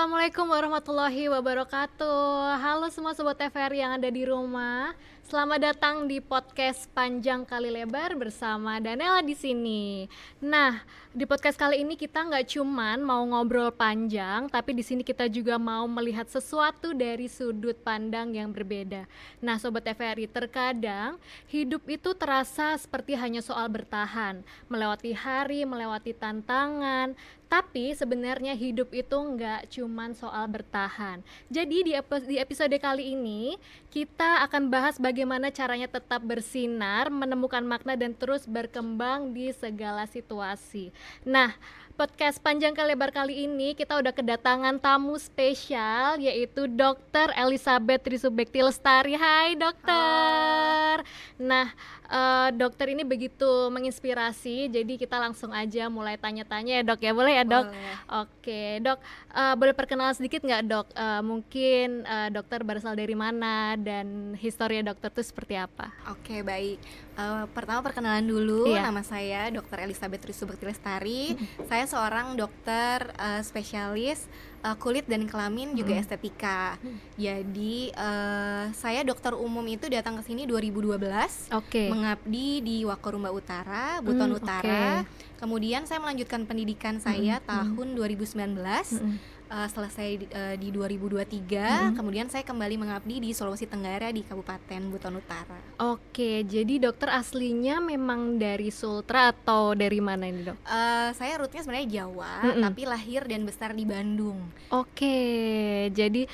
Assalamualaikum warahmatullahi wabarakatuh. Halo semua sobat TVRI yang ada di rumah. Selamat datang di podcast Panjang Kali Lebar bersama Danella di sini. Nah, di podcast kali ini kita nggak cuman mau ngobrol panjang, tapi di sini kita juga mau melihat sesuatu dari sudut pandang yang berbeda. Nah, sobat TVRI, terkadang hidup itu terasa seperti hanya soal bertahan, melewati hari, melewati tantangan. Tapi sebenarnya hidup itu nggak cuman soal bertahan. Jadi di episode kali ini kita akan bahas bagaimana caranya tetap bersinar, menemukan makna dan terus berkembang di segala situasi. Nah, podcast Panjang Kali Lebar kali ini kita udah kedatangan tamu spesial yaitu Dr. Elizabeth Trisubekti Lestari. Hai dokter. Nah, dokter ini begitu menginspirasi, jadi kita langsung aja mulai tanya-tanya ya dok ya, boleh ya dok? Boleh. Oke dok, boleh perkenalan sedikit nggak dok? Mungkin dokter berasal dari mana dan histori dokter itu seperti apa? Oke, baik. Pertama perkenalan dulu, Iya. nama saya Dr. Elizabeth Trisubekti Lestari. Saya seorang dokter spesialis kulit dan kelamin juga estetika. Jadi saya dokter umum itu datang ke sini 2012. Oke. Mengabdi di Wakorumba Utara, Buton Utara. Kemudian saya melanjutkan pendidikan saya tahun 2019. Selesai di 2023, kemudian saya kembali mengabdi di Sulawesi Tenggara di Kabupaten Buton Utara. Oke, jadi dokter aslinya memang dari Sultra atau dari mana ini dok? Saya rootnya sebenarnya Jawa, tapi lahir dan besar di Bandung. Oke, jadi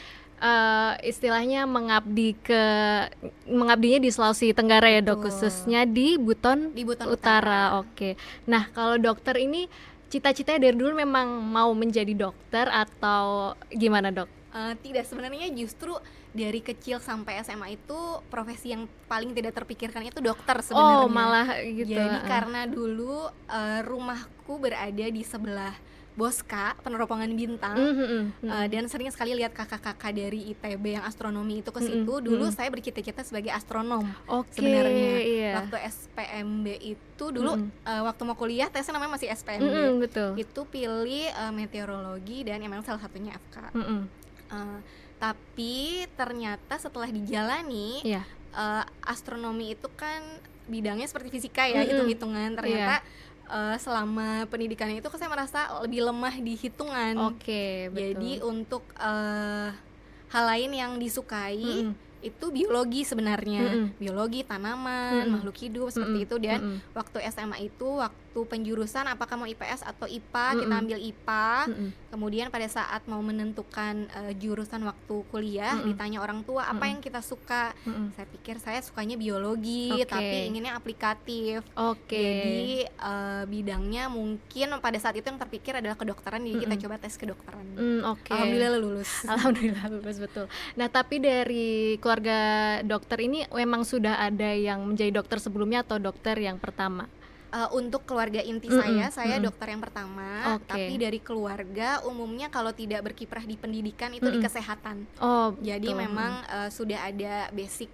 istilahnya mengabdinya di Sulawesi Tenggara ya dok, Betul. khususnya di Buton Utara. Oke. Nah, kalau dokter ini cita-citanya dari dulu memang mau menjadi dokter atau gimana dok? Tidak, sebenarnya justru dari kecil sampai SMA itu profesi yang paling tidak terpikirkan itu dokter sebenarnya. Oh, malah gitu. Jadi karena dulu rumahku berada di sebelah Boska, Peneropongan Bintang, dan sering sekali lihat kakak-kakak dari ITB yang astronomi itu ke situ. Dulu saya bercita-cita sebagai astronom. Oke, Sebenarnya iya. waktu SPMB itu dulu waktu mau kuliah tesnya namanya masih SPMB. Betul. Itu pilih meteorologi dan emang salah satunya FK. Tapi ternyata setelah dijalani, Iya. astronomi itu kan bidangnya seperti fisika ya, hitung-hitungan. Ternyata selama pendidikannya itu saya merasa lebih lemah di hitungan. Oke, betul. Jadi untuk hal lain yang disukai itu biologi sebenarnya, biologi, tanaman, makhluk hidup seperti itu. Dan waktu SMA itu, waktu penjurusan apakah mau IPS atau IPA, kita ambil IPA. Kemudian pada saat mau menentukan jurusan waktu kuliah, ditanya orang tua apa yang kita suka. Saya pikir saya sukanya biologi, tapi inginnya aplikatif. Jadi bidangnya mungkin pada saat itu yang terpikir adalah kedokteran, jadi kita coba tes kedokteran. Alhamdulillah lulus. Alhamdulillah lulus, betul. Nah, tapi dari keluarga dokter ini memang sudah ada yang menjadi dokter sebelumnya atau dokter yang pertama? Untuk keluarga inti saya dokter yang pertama. Tapi dari keluarga umumnya kalau tidak berkiprah di pendidikan itu di kesehatan. Jadi memang sudah ada basic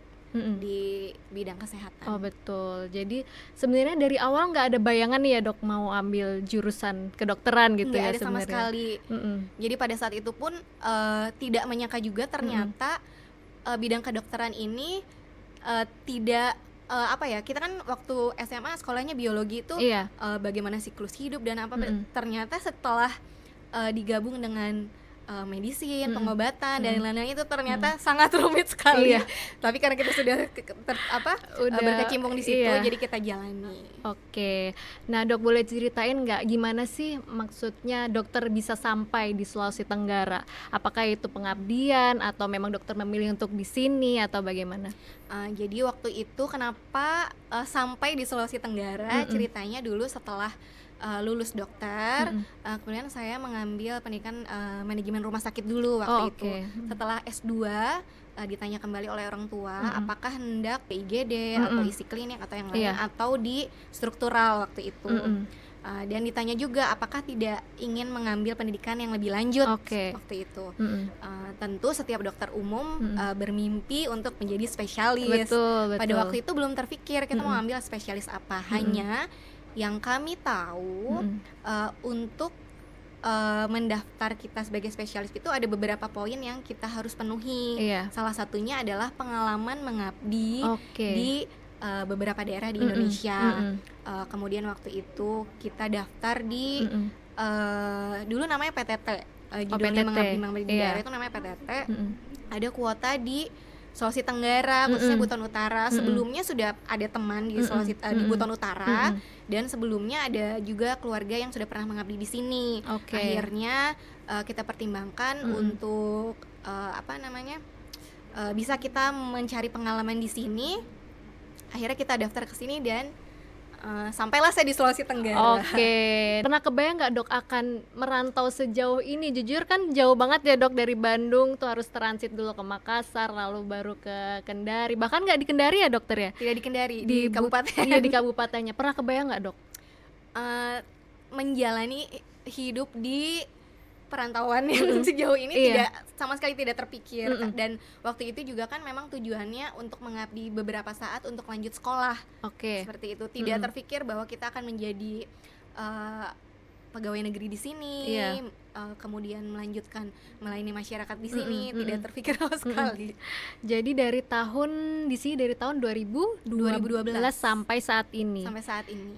di bidang kesehatan. Oh betul. Jadi sebenarnya dari awal nggak ada bayangan nih ya dok mau ambil jurusan kedokteran gitu ya sebenarnya? Nggak ada sama sekali. Jadi pada saat itu pun tidak menyangka juga ternyata bidang kedokteran ini tidak kita kan waktu SMA sekolahnya biologi itu bagaimana siklus hidup dan apa. Ternyata setelah digabung dengan medisin, pengobatan dan lain-lain itu ternyata sangat rumit sekali. Tapi karena kita sudah berkecimpung di situ, jadi kita jalani. Oke. Nah dok, boleh ceritain nggak gimana sih maksudnya dokter bisa sampai di Sulawesi Tenggara? Apakah itu pengabdian atau memang dokter memilih untuk di sini atau bagaimana? Jadi waktu itu kenapa sampai di Sulawesi Tenggara, ceritanya dulu setelah lulus dokter, kemudian saya mengambil pendidikan manajemen rumah sakit dulu waktu itu. Setelah S2 ditanya kembali oleh orang tua apakah hendak IGD atau isi klinik atau yang lain atau di struktural waktu itu. Dan ditanya juga apakah tidak ingin mengambil pendidikan yang lebih lanjut waktu itu. Tentu setiap dokter umum bermimpi untuk menjadi spesialis. Betul. Pada waktu itu belum terpikir kita mau ambil spesialis apa. Hanya yang kami tahu untuk mendaftar kita sebagai spesialis itu ada beberapa poin yang kita harus penuhi. Salah satunya adalah pengalaman mengabdi di beberapa daerah di Indonesia. Kemudian waktu itu kita daftar di dulu namanya PTT, judulnya mengabdi di daerah itu namanya PTT. Ada kuota di Sulawesi Tenggara, khususnya Buton Utara. Sebelumnya sudah ada teman di di Buton Utara, dan sebelumnya ada juga keluarga yang sudah pernah mengabdi di sini. Akhirnya kita pertimbangkan untuk bisa kita mencari pengalaman di sini. Akhirnya kita daftar ke sini dan sampailah saya di Sulawesi Tenggara. Pernah kebayang nggak dok akan merantau sejauh ini? Jujur kan jauh banget ya dok, dari Bandung tuh harus transit dulu ke Makassar, lalu baru ke Kendari. Bahkan nggak di Kendari ya dokter ya? Tidak di Kendari, di kabupaten. Iya, di kabupatennya. Pernah kebayang nggak dok? Menjalani hidup di perantauan yang sejauh ini tidak sama sekali tidak terpikir. Dan waktu itu juga kan memang tujuannya untuk mengabdi beberapa saat untuk lanjut sekolah. Seperti itu, tidak terpikir bahwa kita akan menjadi pegawai negeri di sini, kemudian melanjutkan melayani masyarakat di sini, tidak terpikir sama sekali. Jadi dari tahun 2012 sampai saat ini.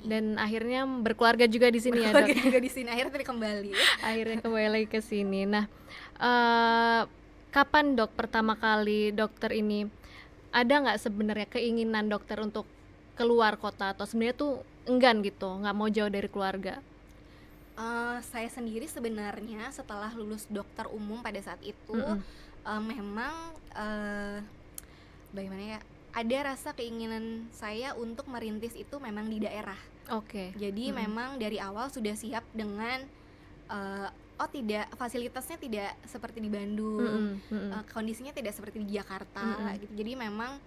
Dan akhirnya berkeluarga juga di sini ya dok. Juga di sini, akhirnya kembali. Akhirnya kembali lagi ke sini. Nah, kapan dok pertama kali dokter ini ada nggak sebenarnya keinginan dokter untuk keluar kota, atau sebenarnya tuh enggan gitu, nggak mau jauh dari keluarga? Saya sendiri sebenarnya setelah lulus dokter umum pada saat itu memang bagaimana ya, ada rasa keinginan saya untuk merintis itu memang di daerah. Jadi memang dari awal sudah siap dengan tidak, fasilitasnya tidak seperti di Bandung, kondisinya tidak seperti di Jakarta gitu. Jadi memang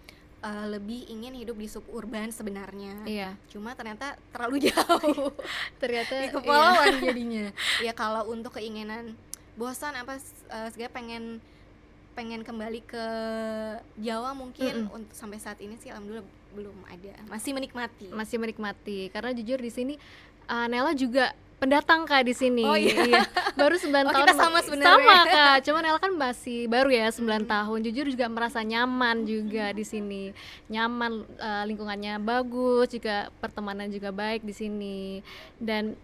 lebih ingin hidup di suburban sebenarnya. Cuma ternyata terlalu jauh. Ternyata di kepulauan jadinya. Ya kalau untuk keinginan bosan segala pengen kembali ke Jawa mungkin untuk sampai saat ini sih alhamdulillah belum ada. Masih menikmati. Karena jujur di sini Nela juga pendatang Kak di sini. Iya. Baru 9 tahun. Kita sama sebenarnya. Sama Kak, cuman Nela kan masih baru ya 9 tahun. Jujur juga merasa nyaman juga di sini. Nyaman, lingkungannya bagus, juga pertemanan juga baik di sini. Dan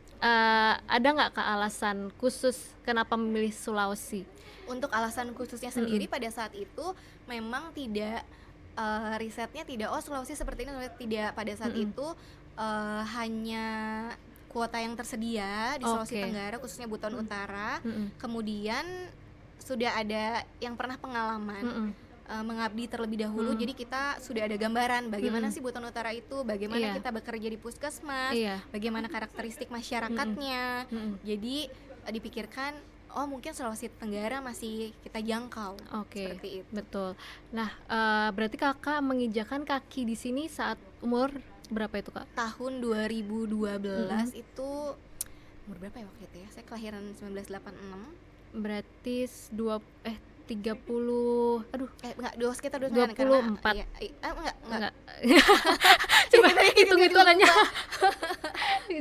ada nggak Kak alasan khusus kenapa memilih Sulawesi? Untuk alasan khususnya sendiri pada saat itu memang tidak risetnya tidak Sulawesi seperti ini, tidak. Pada saat itu hanya kuota yang tersedia di Sulawesi Tenggara, khususnya Buton Utara. Kemudian sudah ada yang pernah pengalaman mengabdi terlebih dahulu, jadi kita sudah ada gambaran bagaimana sih Buton Utara itu, bagaimana kita bekerja di puskesmas, bagaimana karakteristik masyarakatnya. Jadi dipikirkan mungkin Sulawesi Tenggara masih kita jangkau. Seperti itu. Betul. Nah, berarti kakak menginjakan kaki di sini saat umur berapa itu Kak? Tahun 2012 itu umur berapa ya waktu itu ya? Saya kelahiran 1986. Berarti 30 sekitar 24. Enggak. Coba hitung-hitungannya.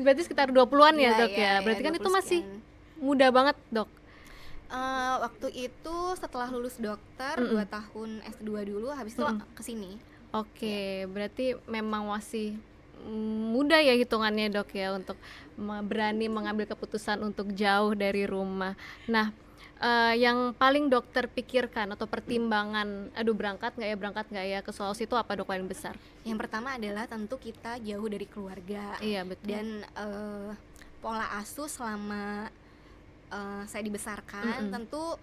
Berarti sekitar 20-an ya dok ya. Berarti kan itu masih muda banget dok. Waktu itu setelah lulus dokter 2 tahun S2 dulu, habis itu kesini. Berarti memang masih muda ya hitungannya dok ya, untuk berani mengambil keputusan untuk jauh dari rumah. Nah, yang paling dokter pikirkan atau pertimbangan, berangkat nggak ya ke Sulawesi itu apa dok paling besar? Yang pertama adalah tentu kita jauh dari keluarga. Betul. Dan pola asuh selama saya dibesarkan tentu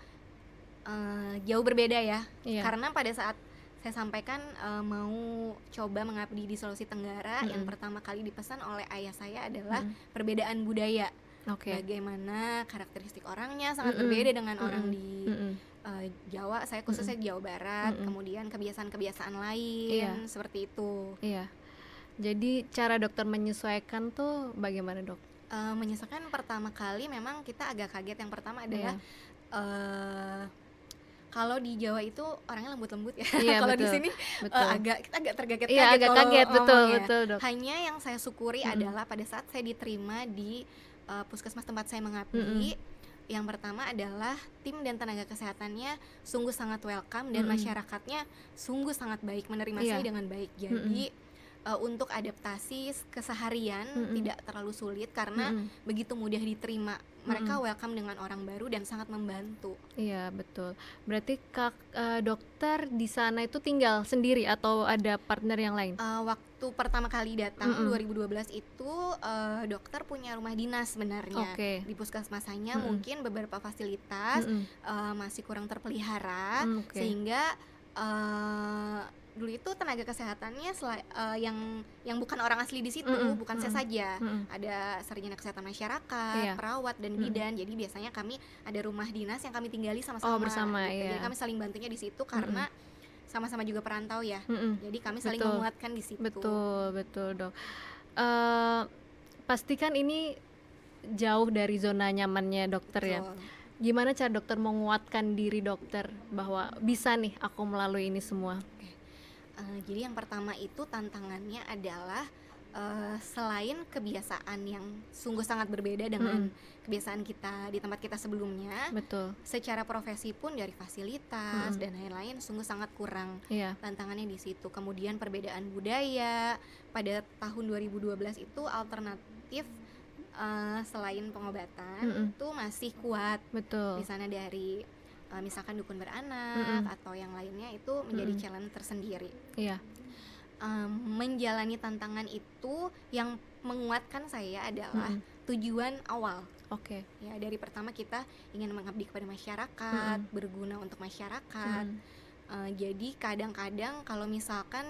jauh berbeda ya. Karena pada saat saya sampaikan mau coba mengabdi di Sulawesi Tenggara, yang pertama kali dipesan oleh ayah saya adalah perbedaan budaya. Bagaimana karakteristik orangnya sangat berbeda dengan orang di Jawa. Saya khususnya Jawa Barat, kemudian kebiasaan-kebiasaan lain seperti itu. Jadi cara dokter menyesuaikan tuh bagaimana dok? Menyesuaikan pertama kali memang kita agak kaget. Yang pertama adalah kalau di Jawa itu orangnya lembut-lembut ya. Kalau di sini kita agak terkaget-kaget. Agak kaget, betul dok. Hanya yang saya syukuri adalah pada saat saya diterima di puskesmas tempat saya mengabdi, Yang pertama adalah tim dan tenaga kesehatannya sungguh sangat welcome dan masyarakatnya sungguh sangat baik, menerima saya dengan baik. Jadi untuk adaptasi keseharian tidak terlalu sulit karena begitu mudah diterima. Mereka welcome dengan orang baru dan sangat membantu. Iya, betul. Berarti dokter di sana itu tinggal sendiri atau ada partner yang lain? Waktu pertama kali datang 2012 itu dokter punya rumah dinas sebenarnya. Di puskesmasanya mungkin beberapa fasilitas masih kurang terpelihara, sehingga dulu itu tenaga kesehatannya yang bukan orang asli di situ, bukan saya saja. Ada sarjana kesehatan masyarakat, perawat dan bidan. Jadi biasanya kami ada rumah dinas yang kami tinggali sama-sama. Bersama, gitu. Jadi kami saling bantunya di situ karena sama-sama juga perantau ya. Jadi kami saling menguatkan di situ. Betul, Dok. Pastikan ini jauh dari zona nyamannya dokter ya. Gimana cara dokter menguatkan diri dokter bahwa bisa nih aku melalui ini semua? Jadi yang pertama itu tantangannya adalah selain kebiasaan yang sungguh sangat berbeda dengan kebiasaan kita di tempat kita sebelumnya, secara profesi pun dari fasilitas dan lain-lain sungguh sangat kurang. Tantangannya di situ. Kemudian perbedaan budaya. Pada tahun 2012 itu alternatif selain pengobatan itu masih kuat. Di sana dari misalkan dukun beranak atau yang lainnya itu menjadi challenge tersendiri. Menjalani tantangan itu yang menguatkan saya adalah tujuan awal. Ya, dari pertama kita ingin mengabdi kepada masyarakat, berguna untuk masyarakat. Jadi kadang-kadang kalau misalkan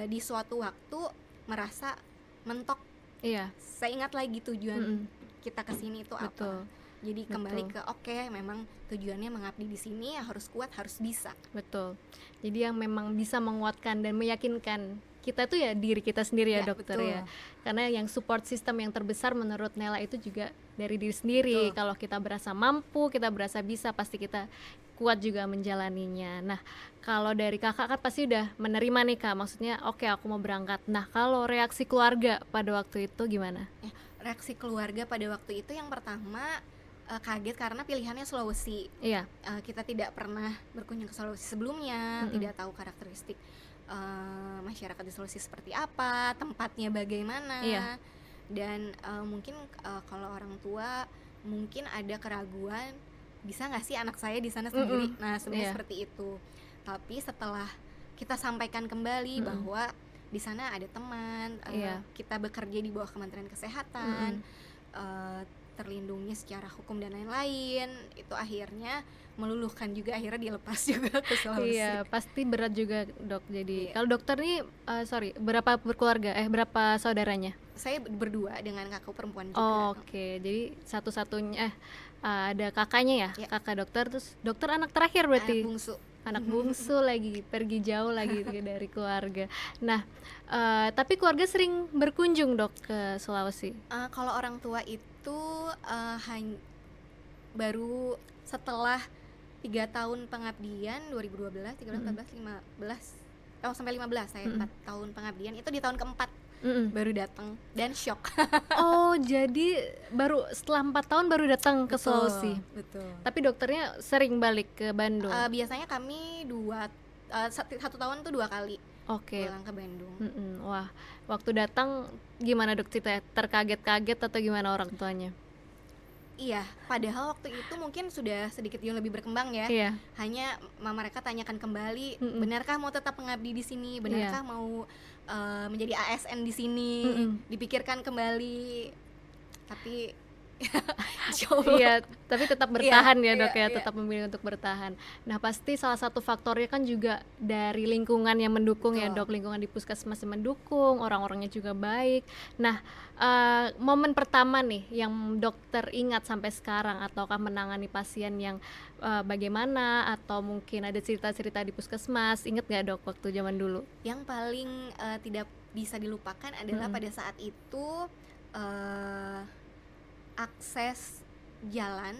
di suatu waktu merasa mentok, saya ingat lagi tujuan kita kesini itu apa. Jadi kembali ke memang tujuannya mengabdi di sini, harus kuat, harus bisa. Jadi yang memang bisa menguatkan dan meyakinkan kita tuh ya diri kita sendiri ya dokter ya. Karena yang support system yang terbesar menurut Nela itu juga dari diri sendiri. Kalau kita berasa mampu, kita berasa bisa, pasti kita kuat juga menjalaninya. Nah, kalau dari kakak kan pasti udah menerima nih Kak, maksudnya aku mau berangkat. Nah, kalau reaksi keluarga pada waktu itu gimana? Reaksi keluarga pada waktu itu yang pertama kaget karena pilihannya Sulawesi. Kita tidak pernah berkunjung ke Sulawesi sebelumnya, tidak tahu karakteristik masyarakat di Sulawesi seperti apa, tempatnya bagaimana. Dan mungkin kalau orang tua mungkin ada keraguan, bisa nggak sih anak saya di sana sendiri? Nah, sebenarnya seperti itu. Tapi setelah kita sampaikan kembali bahwa di sana ada teman, kita bekerja di bawah Kementerian Kesehatan, terlindungi secara hukum dan lain-lain, itu akhirnya meluluhkan juga, akhirnya dilepas juga ke Sulawesi. Pasti berat juga dok. Jadi kalau dokter nih berapa berkeluarga? Berapa saudaranya? Saya berdua dengan kakak perempuan juga. Jadi satu-satunya ada kakaknya ya? Kakak dokter, terus dokter anak terakhir berarti? Anak bungsu lagi, pergi jauh lagi dari keluarga. Nah, tapi keluarga sering berkunjung dok ke Sulawesi? Kalau orang tua itu baru setelah 3 tahun pengabdian, 2012, 13, 14, 15 sampai 15 saya 4 tahun pengabdian, itu di tahun keempat baru datang dan shock. Jadi baru setelah 4 tahun baru datang ke Sulawesi. Tapi dokternya sering balik ke Bandung? Biasanya kami 1 tahun tuh 2 kali pulang ke Bandung. Wah, waktu datang gimana dok cerita? Terkaget-kaget atau gimana orang tuanya? Iya, padahal waktu itu mungkin sudah sedikit yang lebih berkembang ya. Hanya mereka tanyakan kembali, benarkah mau tetap mengabdi di sini? Benarkah mau menjadi ASN di sini? Dipikirkan kembali. Tapi tapi tetap bertahan ya dok ya, tetap memilih untuk bertahan. Nah, pasti salah satu faktornya kan juga dari lingkungan yang mendukung ya dok, lingkungan di puskesmas yang mendukung, orang-orangnya juga baik. Nah, momen pertama nih yang dokter ingat sampai sekarang, ataukah menangani pasien yang bagaimana, atau mungkin ada cerita-cerita di puskesmas, inget gak dok waktu zaman dulu? Yang paling tidak bisa dilupakan adalah pada saat itu akses jalan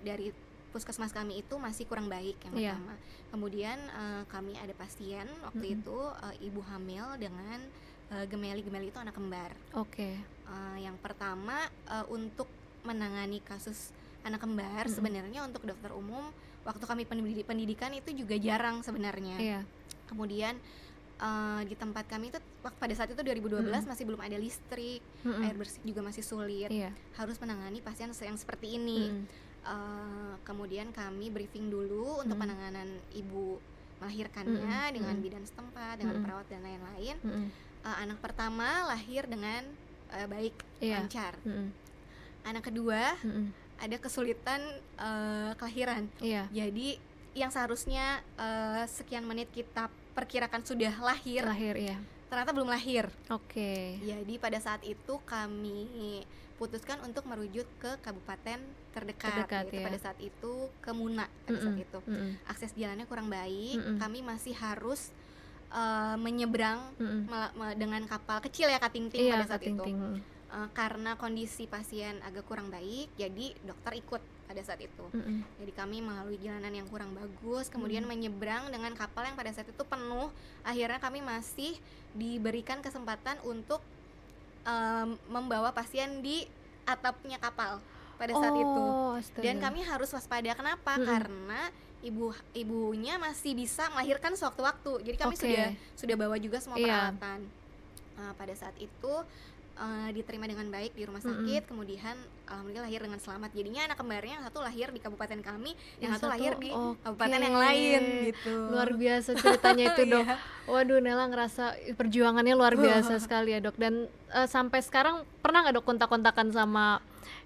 dari puskesmas kami itu masih kurang baik yang pertama. Kemudian kami ada pasien waktu itu ibu hamil dengan gemeli itu anak kembar. Yang pertama untuk menangani kasus anak kembar, sebenarnya untuk dokter umum waktu kami pendidikan itu juga jarang sebenarnya. Kemudian di tempat kami itu pada saat itu 2012 masih belum ada listrik, air bersih juga masih sulit, harus menangani pasien yang seperti ini. Kemudian kami briefing dulu untuk penanganan ibu melahirkannya dengan bidan setempat, dengan perawat dan lain-lain. Anak pertama lahir dengan baik, lancar. Anak kedua ada kesulitan kelahiran. Jadi yang seharusnya sekian menit kita perkirakan sudah lahir, ternyata belum lahir. Jadi pada saat itu kami putuskan untuk merujuk ke kabupaten terdekat gitu. Pada saat itu ke Muna pada saat itu. Akses jalannya kurang baik, kami masih harus menyeberang dengan kapal kecil ya, kating-ting pada saat itu. Karena kondisi pasien agak kurang baik, jadi dokter ikut pada saat itu. Jadi kami melalui jalanan yang kurang bagus, kemudian menyeberang dengan kapal yang pada saat itu penuh. Akhirnya kami masih diberikan kesempatan untuk membawa pasien di atapnya kapal pada saat itu. Dan kami harus waspada. Kenapa? Karena ibunya masih bisa melahirkan sewaktu-waktu. Jadi kami sudah bawa juga semua peralatan. Pada saat itu diterima dengan baik di rumah sakit, kemudian alhamdulillah lahir dengan selamat. Jadinya anak kembarnya yang satu lahir di kabupaten kami, yang satu lahir di kabupaten yang lain gitu. Luar biasa ceritanya itu, Dok. Waduh, Nela ngerasa perjuangannya luar biasa sekali ya, Dok. Dan sampai sekarang pernah nggak, Dok, kontak-kontakan sama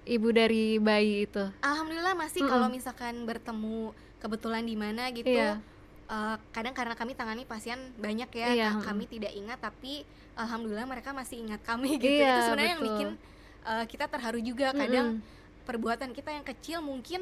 ibu dari bayi itu? Alhamdulillah masih. Kalau misalkan bertemu kebetulan di mana gitu, kadang karena kami tangani pasien banyak ya, kami tidak ingat, tapi alhamdulillah mereka masih ingat kami gitu. Itu sebenarnya yang bikin kita terharu juga. Kadang perbuatan kita yang kecil mungkin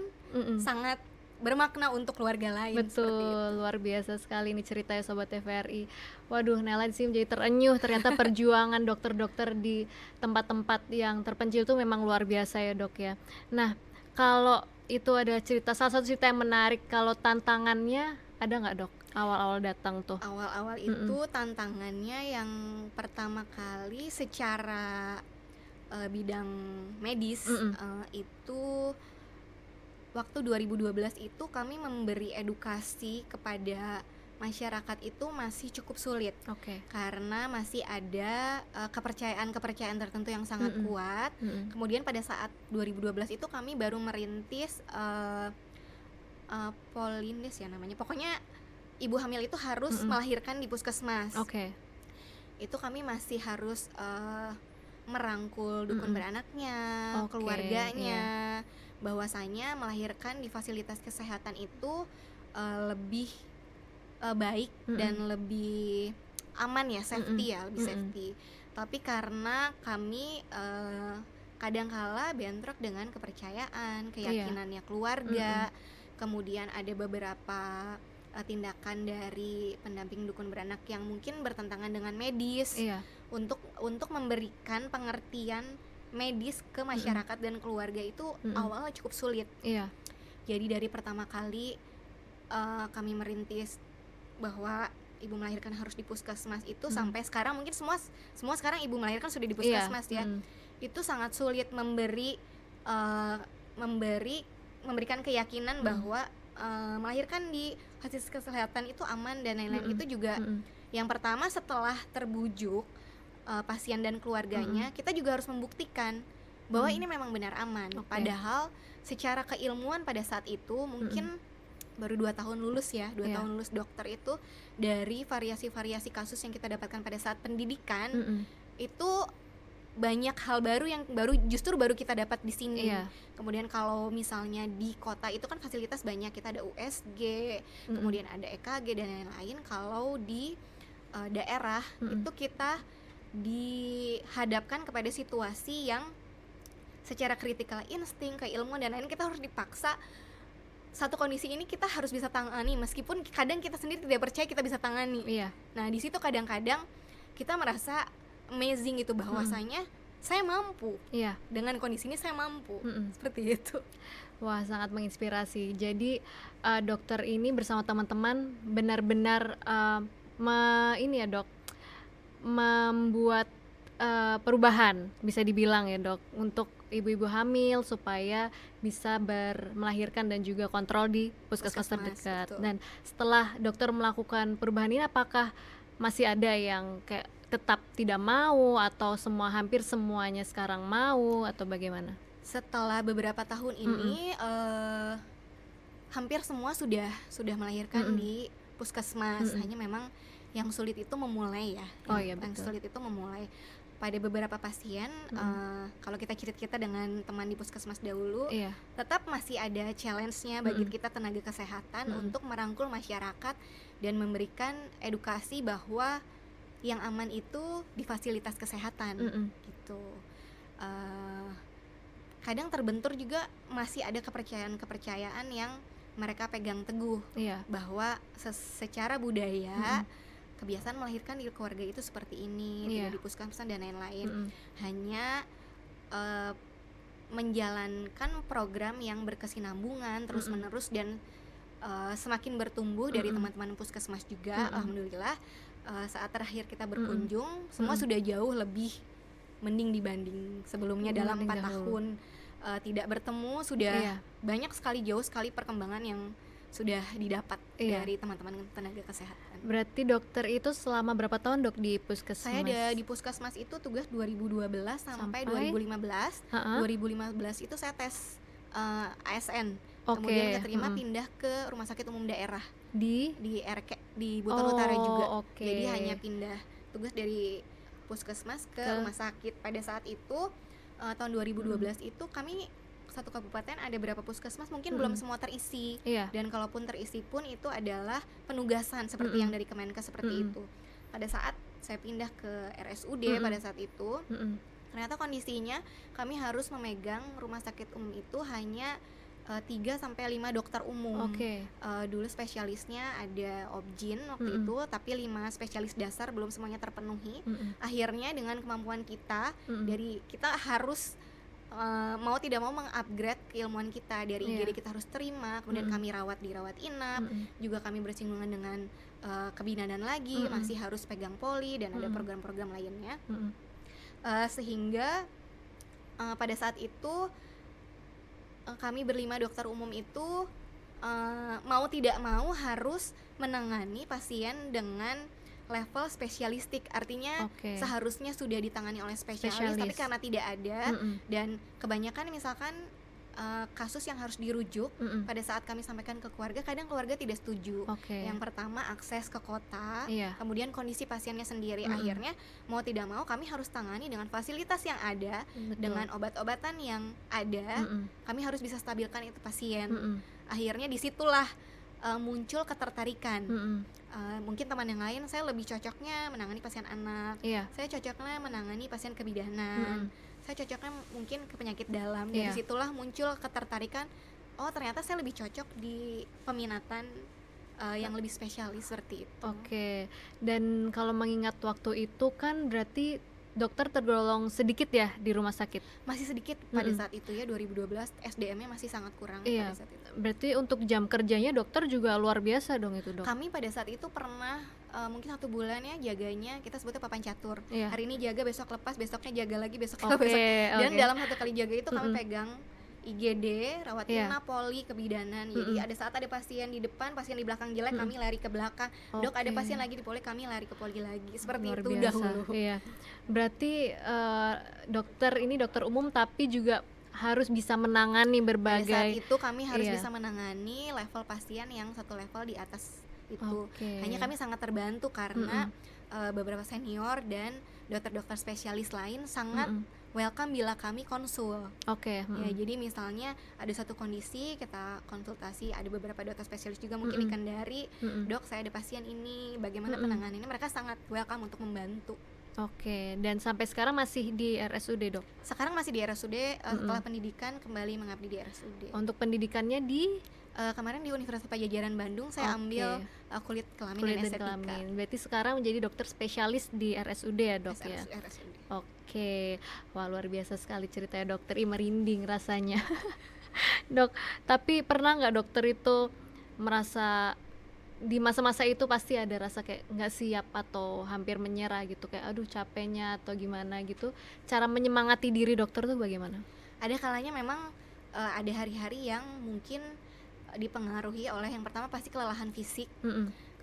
sangat bermakna untuk keluarga lain. Betul, luar biasa sekali ini ceritanya Sobat TVRI. Waduh, Nela di sini jadi terenyuh. Ternyata perjuangan dokter-dokter di tempat-tempat yang terpencil itu memang luar biasa ya, Dok ya. Nah, kalau itu ada salah satu cerita yang menarik, kalau tantangannya ada nggak, Dok? Awal-awal datang tuh. Awal-awal itu tantangannya yang pertama kali secara bidang medis itu waktu 2012 itu kami memberi edukasi kepada masyarakat itu masih cukup sulit. Karena masih ada kepercayaan tertentu yang sangat kuat. Kemudian pada saat 2012 itu kami baru merintis Polindes ya namanya. Pokoknya ibu hamil itu harus melahirkan di puskesmas. Itu kami masih harus merangkul dukun beranaknya, keluarganya, bahwasanya melahirkan di fasilitas kesehatan itu lebih baik dan lebih aman ya, safety ya, lebih safety. Tapi karena kami kadangkala bentrok dengan kepercayaan, keyakinannya keluarga, kemudian ada beberapa tindakan dari pendamping dukun beranak yang mungkin bertentangan dengan medis, untuk memberikan pengertian medis ke masyarakat dan keluarga itu awalnya cukup sulit. Jadi dari pertama kali kami merintis bahwa ibu melahirkan harus di puskesmas itu sampai sekarang mungkin semua sekarang ibu melahirkan sudah di puskesmas ya. Itu sangat sulit memberikan keyakinan bahwa melahirkan di fasilitas kesehatan itu aman dan lain-lain. Itu juga yang pertama setelah terbujuk pasien dan keluarganya, kita juga harus membuktikan bahwa ini memang benar aman. Padahal secara keilmuan pada saat itu mungkin baru 2 tahun lulus ya, 2 tahun lulus dokter itu, dari variasi-variasi kasus yang kita dapatkan pada saat pendidikan itu banyak hal baru yang justru baru kita dapat di sini. Kemudian kalau misalnya di kota itu kan fasilitas banyak, kita ada USG, kemudian ada EKG dan lain-lain. Kalau di daerah itu kita dihadapkan kepada situasi yang secara kritikal insting, keilmuan dan lain, kita harus dipaksa satu kondisi ini kita harus bisa tangani meskipun kadang kita sendiri tidak percaya kita bisa tangani. Nah di situ kadang-kadang kita merasa amazing itu, bahwasanya saya mampu, dengan kondisi ini saya mampu, seperti itu. Wah, sangat menginspirasi. Jadi dokter ini bersama teman-teman benar-benar ini ya, Dok, membuat perubahan bisa dibilang ya, Dok, untuk ibu-ibu hamil supaya bisa melahirkan dan juga kontrol di puskesmas terdekat. Betul. Dan setelah dokter melakukan perubahan ini, apakah masih ada yang kayak tetap tidak mau atau hampir semuanya sekarang mau atau bagaimana? Setelah beberapa tahun ini hampir semua sudah melahirkan di puskesmas. Hanya memang yang sulit itu memulai ya. Yang sulit itu memulai. Pada beberapa pasien, kalau kita cerita dengan teman di puskesmas dahulu, tetap masih ada challenge-nya bagi kita tenaga kesehatan untuk merangkul masyarakat dan memberikan edukasi bahwa yang aman itu di fasilitas kesehatan gitu. Kadang terbentur juga masih ada kepercayaan yang mereka pegang teguh, bahwa secara budaya kebiasaan melahirkan di keluarga itu seperti ini, tidak di puskesmas dan lain-lain. Hanya menjalankan program yang berkesinambungan terus-menerus dan semakin bertumbuh dari teman-teman puskesmas juga. Alhamdulillah saat terakhir kita berkunjung semua sudah jauh lebih mending dibanding sebelumnya. Dalam 4 tahun tidak bertemu sudah banyak sekali, jauh sekali perkembangan yang sudah didapat dari teman-teman tenaga kesehatan. Berarti dokter itu selama berapa tahun dok di puskesmas? Saya ada di puskesmas itu tugas 2012 sampai 2015. 2015 itu saya tes ASN. Kemudian keterima pindah ke rumah sakit umum daerah di RK di Buton Utara juga. Jadi hanya pindah tugas dari puskesmas ke rumah sakit. Pada saat itu tahun 2012 itu kami satu kabupaten ada berapa puskesmas mungkin belum semua terisi. Dan kalaupun terisi pun itu adalah penugasan seperti yang dari Kemenkes seperti itu. Pada saat saya pindah ke RSUD pada saat itu ternyata kondisinya kami harus memegang rumah sakit umum itu hanya 3-5 dokter umum. Dulu spesialisnya ada Obgyn waktu itu, tapi 5 spesialis dasar belum semuanya terpenuhi. Akhirnya dengan kemampuan kita, dari kita harus mau tidak mau mengupgrade keilmuan kita. Dari IGD kita harus terima, kemudian kami di rawat inap, juga kami bersinggungan dengan kebidanan lagi, masih harus pegang poli dan ada program-program lainnya. Sehingga pada saat itu kami berlima dokter umum itu mau tidak mau harus menangani pasien dengan level spesialistik. Artinya seharusnya sudah ditangani oleh spesialis. Tapi karena tidak ada dan kebanyakan misalkan kasus yang harus dirujuk pada saat kami sampaikan ke keluarga, kadang keluarga tidak setuju. Yang pertama akses ke kota, kemudian kondisi pasiennya sendiri. Akhirnya mau tidak mau kami harus tangani dengan fasilitas yang ada, dengan obat-obatan yang ada. Kami harus bisa stabilkan itu pasien. Akhirnya disitulah muncul ketertarikan. Mungkin teman yang lain saya lebih cocoknya menangani pasien anak, saya cocoknya menangani pasien kebidanan, saya cocoknya mungkin ke penyakit dalam. Dari situlah muncul ketertarikan, oh ternyata saya lebih cocok di peminatan yang lebih spesialis seperti itu. Dan kalau mengingat waktu itu kan berarti dokter tergolong sedikit ya di rumah sakit? Masih sedikit pada saat itu ya, 2012 SDM-nya masih sangat kurang pada saat itu. Berarti untuk jam kerjanya dokter juga luar biasa dong itu dok? Kami pada saat itu pernah mungkin 1 bulan ya jaganya, kita sebutnya papan catur. Hari ini jaga, besok lepas, besoknya jaga lagi, besoknya besok. Dan dalam 1 kali jaga itu kami pegang IGD, rawat inap, poli, kebidanan. Jadi ada saat ada pasien di depan, pasien di belakang jelek, kami lari ke belakang. Dok ada pasien lagi di poli, kami lari ke poli lagi. Seperti luar itu biasa. dahulu. Berarti dokter umum tapi juga harus bisa menangani berbagai. Pada saat itu kami harus bisa menangani level pasien yang 1 level di atas itu. Hanya kami sangat terbantu karena beberapa senior dan dokter-dokter spesialis lain sangat welcome bila kami konsul. Ya, jadi misalnya ada satu kondisi kita konsultasi, ada beberapa dokter spesialis juga mungkin di Kendari, dok saya ada pasien ini, bagaimana penanganannya, mereka sangat welcome untuk membantu. Dan sampai sekarang masih di RSUD dok? Sekarang masih di RSUD, setelah pendidikan kembali mengabdi di RSUD. Untuk pendidikannya di? Kemarin di Universitas Padjadjaran Bandung saya ambil kulit kelamin dan estetika. Berarti sekarang menjadi dokter spesialis di RSUD ya dok ya? RSUD. Wah luar biasa sekali ceritanya dokter, merinding rasanya. Dok, tapi pernah nggak dokter itu merasa di masa-masa itu pasti ada rasa kayak nggak siap atau hampir menyerah gitu, kayak aduh capeknya atau gimana gitu, cara menyemangati diri dokter tuh bagaimana? Ada kalanya memang ada hari-hari yang mungkin dipengaruhi oleh yang pertama pasti kelelahan fisik,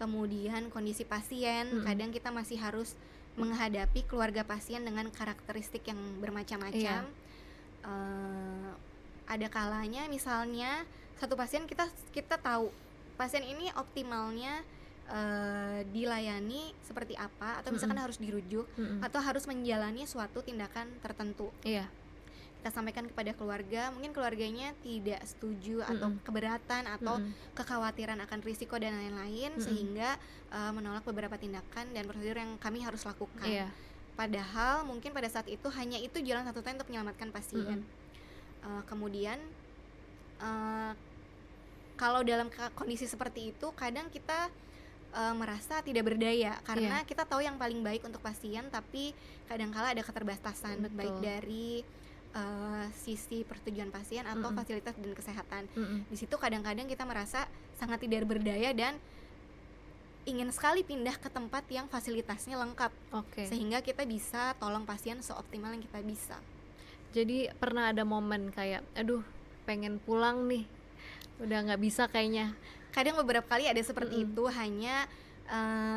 kemudian kondisi pasien. Kadang kita masih harus menghadapi keluarga pasien dengan karakteristik yang bermacam-macam. Ada kalanya misalnya satu pasien kita tahu pasien ini optimalnya dilayani seperti apa, atau misalkan harus dirujuk atau harus menjalani suatu tindakan tertentu. Kita sampaikan kepada keluarga, mungkin keluarganya tidak setuju atau keberatan atau kekhawatiran akan risiko dan lain-lain, sehingga menolak beberapa tindakan dan prosedur yang kami harus lakukan. Padahal mungkin pada saat itu hanya itu jalan satu-satunya untuk menyelamatkan pasien. Kemudian kalau dalam kondisi seperti itu kadang kita merasa tidak berdaya karena kita tahu yang paling baik untuk pasien, tapi kadangkala ada keterbatasan baik dari sisi persetujuan pasien atau fasilitas dan kesehatan. Di situ kadang-kadang kita merasa sangat tidak berdaya dan ingin sekali pindah ke tempat yang fasilitasnya lengkap, sehingga kita bisa tolong pasien seoptimal yang kita bisa. Jadi pernah ada momen kayak aduh pengen pulang nih, udah nggak bisa kayaknya. Kadang beberapa kali ada seperti itu, hanya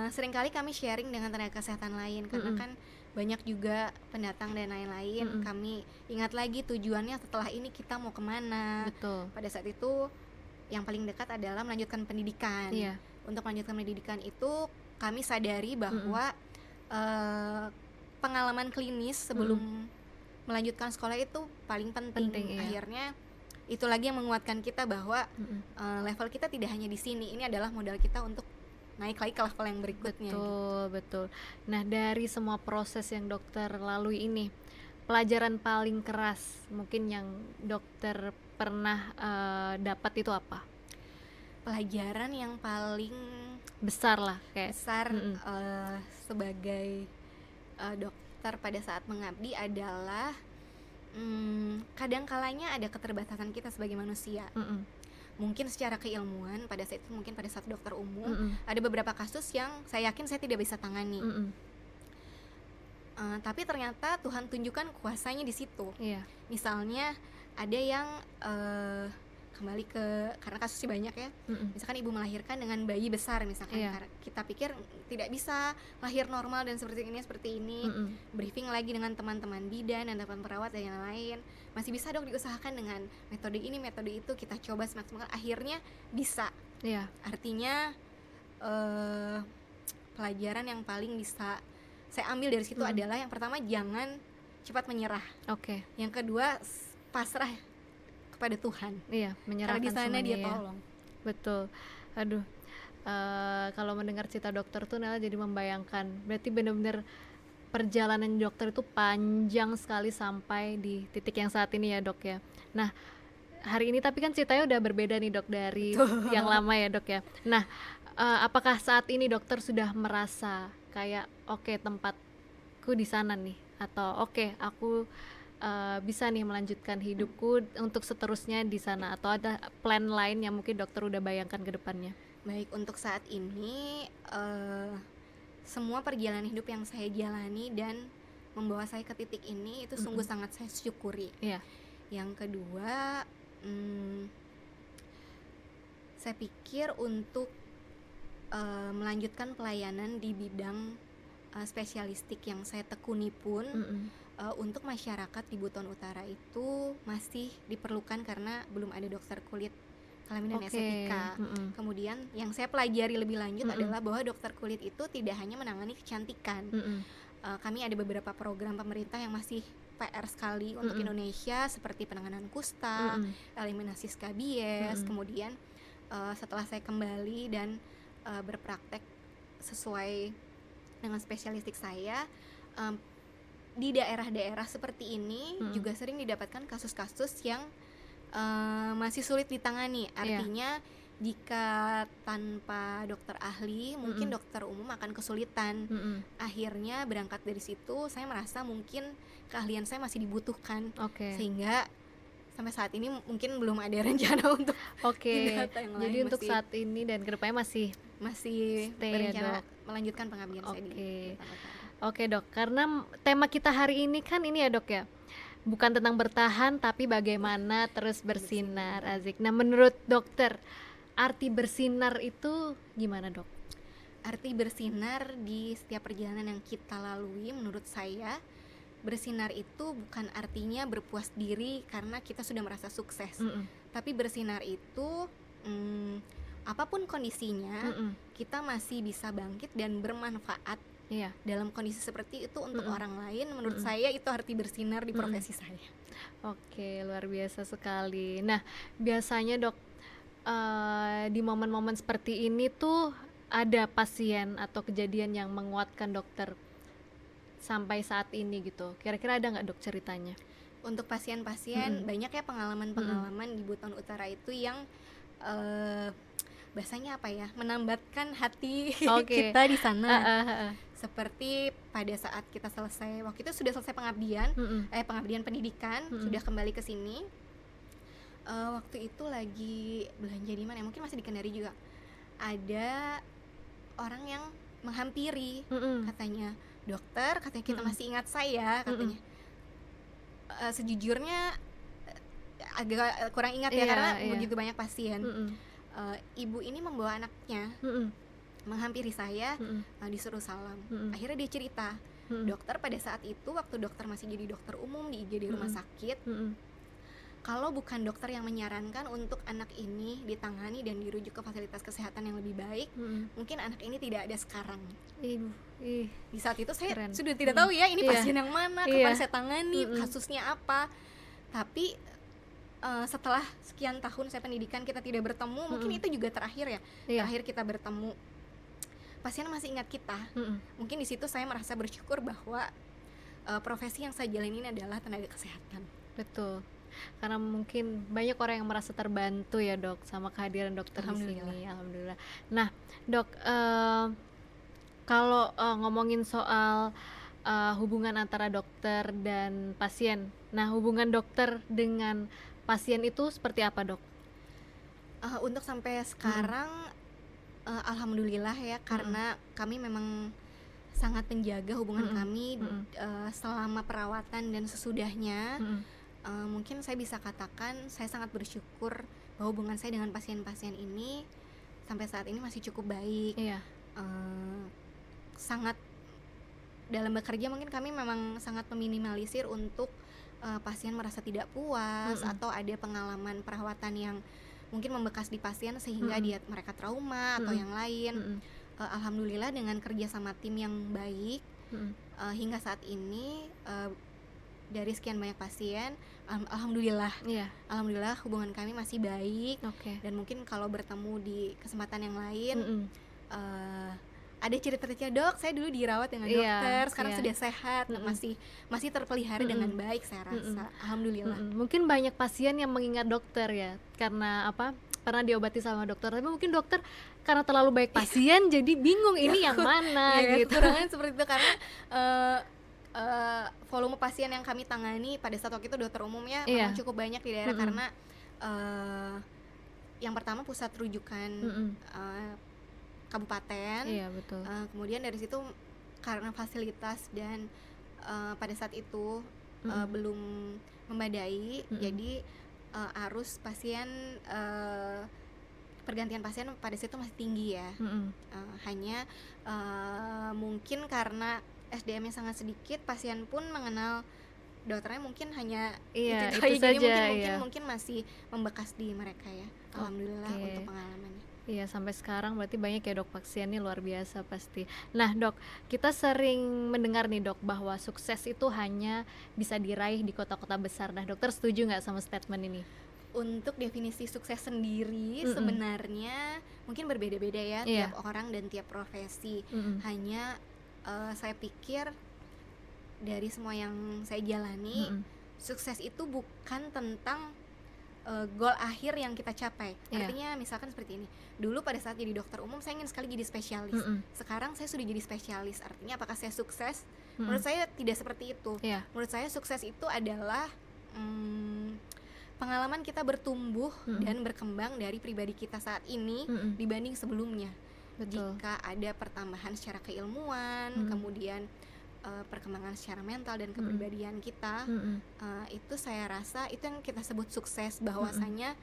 seringkali kami sharing dengan tenaga kesehatan lain karena kan banyak juga pendatang dan lain-lain. Kami ingat lagi tujuannya setelah ini kita mau kemana. Pada saat itu yang paling dekat adalah melanjutkan pendidikan. Untuk melanjutkan pendidikan itu kami sadari bahwa pengalaman klinis sebelum melanjutkan sekolah itu paling penting. Akhirnya itu lagi yang menguatkan kita bahwa level kita tidak hanya di sini, ini adalah modal kita untuk naik lagi ke level yang berikutnya. Betul. Nah, dari semua proses yang dokter lalui ini, pelajaran paling keras mungkin yang dokter pernah dapat itu apa? Pelajaran yang paling besar lah, kayak besar sebagai dokter pada saat mengabdi adalah kadang kalanya ada keterbatasan kita sebagai manusia. Mungkin secara keilmuan pada saat itu, mungkin pada saat dokter umum ada beberapa kasus yang saya yakin saya tidak bisa tangani. Tapi ternyata Tuhan tunjukkan kuasanya di situ. Misalnya ada yang kembali ke, karena kasusnya banyak ya, misalkan ibu melahirkan dengan bayi besar misalkan, karena kita pikir tidak bisa lahir normal dan seperti ini, briefing lagi dengan teman-teman bidan dan teman perawat dan yang lain, masih bisa dok diusahakan dengan metode ini, metode itu, kita coba semaksimal, akhirnya bisa. Artinya pelajaran yang paling bisa saya ambil dari situ adalah yang pertama, jangan cepat menyerah. Yang kedua, pasrah pada Tuhan. Menyerahkan karena di sana semuanya. Dia tolong. Betul. Aduh, kalau mendengar cerita dokter tuh Nela jadi membayangkan, berarti benar-benar perjalanan dokter itu panjang sekali sampai di titik yang saat ini ya dok ya. Nah, hari ini tapi kan ceritanya udah berbeda nih dok dari yang lama ya dok ya. Nah, apakah saat ini dokter sudah merasa kayak oke, tempatku di sana nih, atau oke, aku bisa nih melanjutkan hidupku untuk seterusnya di sana, atau ada plan lain yang mungkin dokter udah bayangkan ke depannya? Baik, untuk saat ini semua perjalanan hidup yang saya jalani dan membawa saya ke titik ini itu sungguh sangat saya syukuri. Yang kedua, saya pikir untuk melanjutkan pelayanan di bidang spesialistik yang saya tekuni pun untuk masyarakat di Buton Utara itu masih diperlukan karena belum ada dokter kulit kelamin dan estetika. Kemudian yang saya pelajari lebih lanjut adalah bahwa dokter kulit itu tidak hanya menangani kecantikan. Kami ada beberapa program pemerintah yang masih PR sekali untuk Indonesia, seperti penanganan kusta, eliminasi skabies. Kemudian setelah saya kembali dan berpraktek sesuai dengan spesialistik saya, di daerah-daerah seperti ini juga sering didapatkan kasus-kasus yang masih sulit ditangani. Artinya jika tanpa dokter ahli, mungkin dokter umum akan kesulitan. Akhirnya berangkat dari situ, saya merasa mungkin keahlian saya masih dibutuhkan. Sehingga sampai saat ini mungkin belum ada rencana untuk pindah yang lain. Jadi untuk saat ini dan kedepannya masih berencana melanjutkan pengabdian saya di Oke dok, karena tema kita hari ini kan ini ya dok ya, bukan tentang bertahan tapi bagaimana terus bersinar. Asik. Nah, menurut dokter, arti bersinar itu gimana, Dok? Arti bersinar di setiap perjalanan yang kita lalui, menurut saya bersinar itu bukan artinya berpuas diri karena kita sudah merasa sukses. Tapi bersinar itu apapun kondisinya, kita masih bisa bangkit dan bermanfaat dalam kondisi seperti itu untuk orang lain. Menurut saya itu arti bersinar di profesi saya. Oke, luar biasa sekali. Nah, biasanya Dok, di momen-momen seperti ini tuh ada pasien atau kejadian yang menguatkan dokter sampai saat ini gitu. Kira-kira ada nggak, Dok, ceritanya? Untuk pasien-pasien banyak ya pengalaman-pengalaman di Buton Utara itu yang bahasanya apa ya, menambatkan hati kita di sana. Seperti pada saat kita selesai, waktu itu sudah selesai pengabdian pendidikan, sudah kembali ke sini. Waktu itu lagi belanja di mana ya, mungkin masih di Kendari juga. Ada orang yang menghampiri, katanya, "Dokter," katanya, "kita masih ingat saya," katanya. Sejujurnya agak kurang ingat ya, karena begitu banyak pasien. Ibu ini membawa anaknya menghampiri saya, disuruh salam. Akhirnya dia cerita, "Dokter, pada saat itu waktu dokter masih jadi dokter umum di IGD rumah sakit, kalau bukan dokter yang menyarankan untuk anak ini ditangani dan dirujuk ke fasilitas kesehatan yang lebih baik, mungkin anak ini tidak ada sekarang." Di saat itu saya sudah tidak tahu ya ini pasien yang mana, kapan saya tangani, kasusnya apa. Tapi setelah sekian tahun saya pendidikan kita tidak bertemu, mungkin itu juga terakhir ya, terakhir kita bertemu. Pasien masih ingat kita. Mungkin di situ saya merasa bersyukur bahwa profesi yang saya jalani ini adalah tenaga kesehatan. Betul. Karena mungkin banyak orang yang merasa terbantu ya, Dok, sama kehadiran dokter di sini. Alhamdulillah. Nah, Dok, kalau ngomongin soal hubungan antara dokter dan pasien, nah hubungan dokter dengan pasien itu seperti apa, Dok? Untuk sampai sekarang alhamdulillah ya, karena kami memang sangat menjaga hubungan kami selama perawatan dan sesudahnya. Mungkin saya bisa katakan saya sangat bersyukur bahwa hubungan saya dengan pasien-pasien ini sampai saat ini masih cukup baik. Sangat dalam bekerja mungkin kami memang sangat meminimalisir untuk pasien merasa tidak puas atau ada pengalaman perawatan yang mungkin membekas di pasien sehingga mereka trauma atau yang lain. Alhamdulillah dengan kerja sama tim yang baik hingga saat ini dari sekian banyak pasien, alhamdulillah hubungan kami masih baik. Dan mungkin kalau bertemu di kesempatan yang lain, ada cerita-cerita, "Dok, saya dulu dirawat dengan dokter, sekarang sudah sehat," masih terpelihara dengan baik, saya rasa. Alhamdulillah. Mungkin banyak pasien yang mengingat dokter ya, karena apa? Pernah diobati sama dokter, tapi mungkin dokter karena terlalu baik pasien jadi bingung ini yang mana gitu. Kekurangan seperti itu karena volume pasien yang kami tangani pada saat waktu itu dokter umumnya memang cukup banyak di daerah, karena yang pertama pusat rujukan kabupaten, kemudian dari situ karena fasilitas dan pada saat itu belum memadai, jadi arus pasien pergantian pasien pada situ masih tinggi ya. Hanya mungkin karena SDM-nya sangat sedikit, pasien pun mengenal dokternya mungkin hanya itu saja. Jadi mungkin masih membekas di mereka ya. Alhamdulillah untuk pengalamannya. Iya, sampai sekarang berarti banyak ya, Dok, pasiennya luar biasa pasti. Nah, Dok, kita sering mendengar nih, Dok, bahwa sukses itu hanya bisa diraih di kota-kota besar. Nah, dokter setuju nggak sama statement ini? Untuk definisi sukses sendiri sebenarnya mungkin berbeda-beda ya tiap orang dan tiap profesi. Hanya saya pikir dari semua yang saya jalani, sukses itu bukan tentang goal akhir yang kita capai. Artinya misalkan seperti ini, dulu pada saat jadi dokter umum saya ingin sekali jadi spesialis. Sekarang saya sudah jadi spesialis, artinya apakah saya sukses? Menurut saya tidak seperti itu. Menurut saya sukses itu adalah pengalaman kita bertumbuh dan berkembang dari pribadi kita saat ini dibanding sebelumnya. Jika ada pertambahan secara keilmuan, kemudian perkembangan secara mental dan kepribadian kita, itu saya rasa itu yang kita sebut sukses, bahwasanya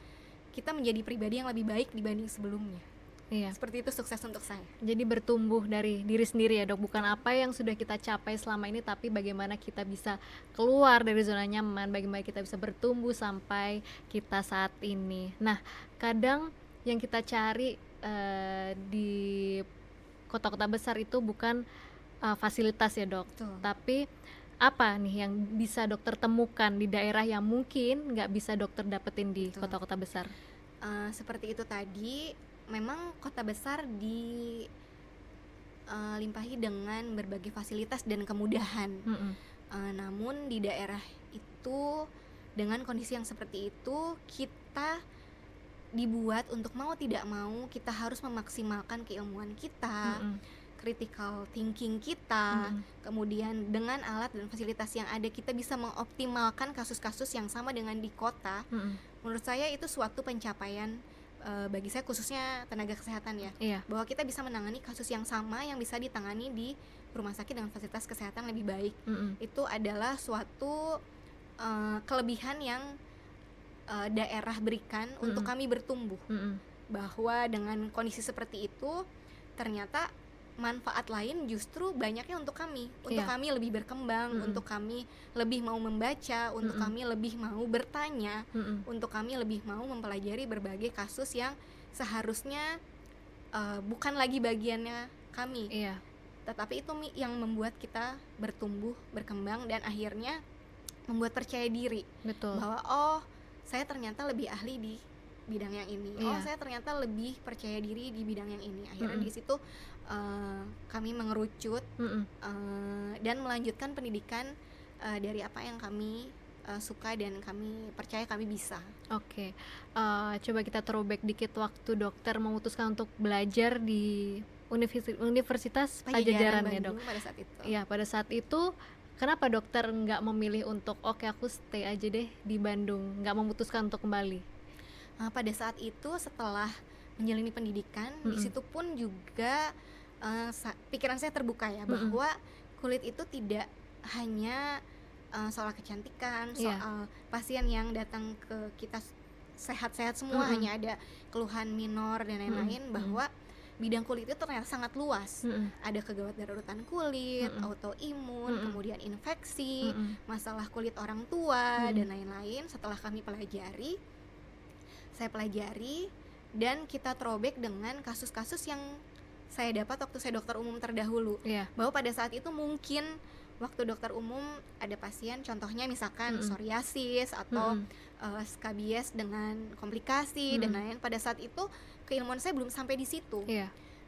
kita menjadi pribadi yang lebih baik dibanding sebelumnya. Iya. Seperti itu sukses untuk saya. Jadi bertumbuh dari diri sendiri ya dok, bukan apa yang sudah kita capai selama ini, tapi bagaimana kita bisa keluar dari zona nyaman, bagaimana kita bisa bertumbuh sampai kita saat ini. Nah, kadang yang kita cari di kota-kota besar itu bukan fasilitas ya dok, Betul. tapi apa nih yang bisa dokter temukan di daerah yang mungkin nggak bisa dokter dapetin di Betul. kota-kota besar? Seperti itu tadi, memang kota besar limpahi dengan berbagai fasilitas dan kemudahan. Namun di daerah itu dengan kondisi yang seperti itu, kita dibuat untuk mau tidak mau kita harus memaksimalkan keilmuan kita, critical thinking kita, kemudian dengan alat dan fasilitas yang ada kita bisa mengoptimalkan kasus-kasus yang sama dengan di kota. Menurut saya itu suatu pencapaian bagi saya, khususnya tenaga kesehatan ya, bahwa kita bisa menangani kasus yang sama yang bisa ditangani di rumah sakit dengan fasilitas kesehatan lebih baik. Itu adalah suatu kelebihan yang daerah berikan untuk kami bertumbuh, bahwa dengan kondisi seperti itu ternyata manfaat lain justru banyaknya untuk kami, kami lebih berkembang, untuk kami lebih mau membaca, untuk kami lebih mau bertanya, untuk kami lebih mau mempelajari berbagai kasus yang seharusnya bukan lagi bagiannya kami, tetapi itu yang membuat kita bertumbuh, berkembang, dan akhirnya membuat percaya diri. Betul. Bahwa saya ternyata lebih ahli di bidang yang ini, saya ternyata lebih percaya diri di bidang yang ini. Akhirnya di situ kami mengerucut dan melanjutkan pendidikan dari apa yang kami suka dan kami percaya kami bisa. Oke. Coba kita throwback dikit waktu dokter memutuskan untuk belajar di Universitas Pajajaran ya dok. Pada saat itu. Iya, pada saat itu kenapa dokter nggak memilih untuk oke aku stay aja deh di Bandung, nggak memutuskan untuk kembali? Pada saat itu setelah menjalani pendidikan, di situ pun juga pikiran saya terbuka ya, bahwa kulit itu tidak hanya soal kecantikan, soal pasien yang datang ke kita sehat-sehat semua, hanya ada keluhan minor dan lain-lain, bahwa bidang kulit itu ternyata sangat luas. Ada kegawat darurutan kulit, autoimun, kemudian infeksi, masalah kulit orang tua, dan lain-lain. Setelah kami saya pelajari dan kita throwback dengan kasus-kasus yang saya dapat waktu saya dokter umum terdahulu, bahwa pada saat itu mungkin waktu dokter umum ada pasien, contohnya misalkan psoriasis atau skabies dengan komplikasi dan lain-lain. Pada saat itu keilmuan saya belum sampai di situ,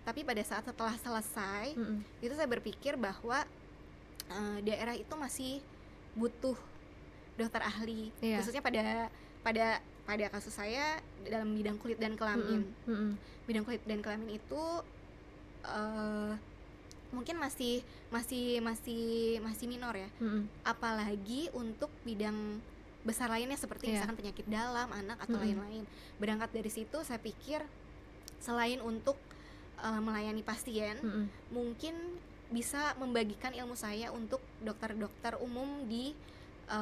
tapi pada saat setelah selesai itu saya berpikir bahwa daerah itu masih butuh dokter ahli, khususnya pada kasus saya dalam bidang kulit dan kelamin. Bidang kulit dan kelamin itu mungkin masih minor ya, apalagi untuk bidang besar lainnya seperti misalkan penyakit dalam, anak atau lain-lain. Berangkat dari situ saya pikir selain untuk melayani pasien, mungkin bisa membagikan ilmu saya untuk dokter-dokter umum di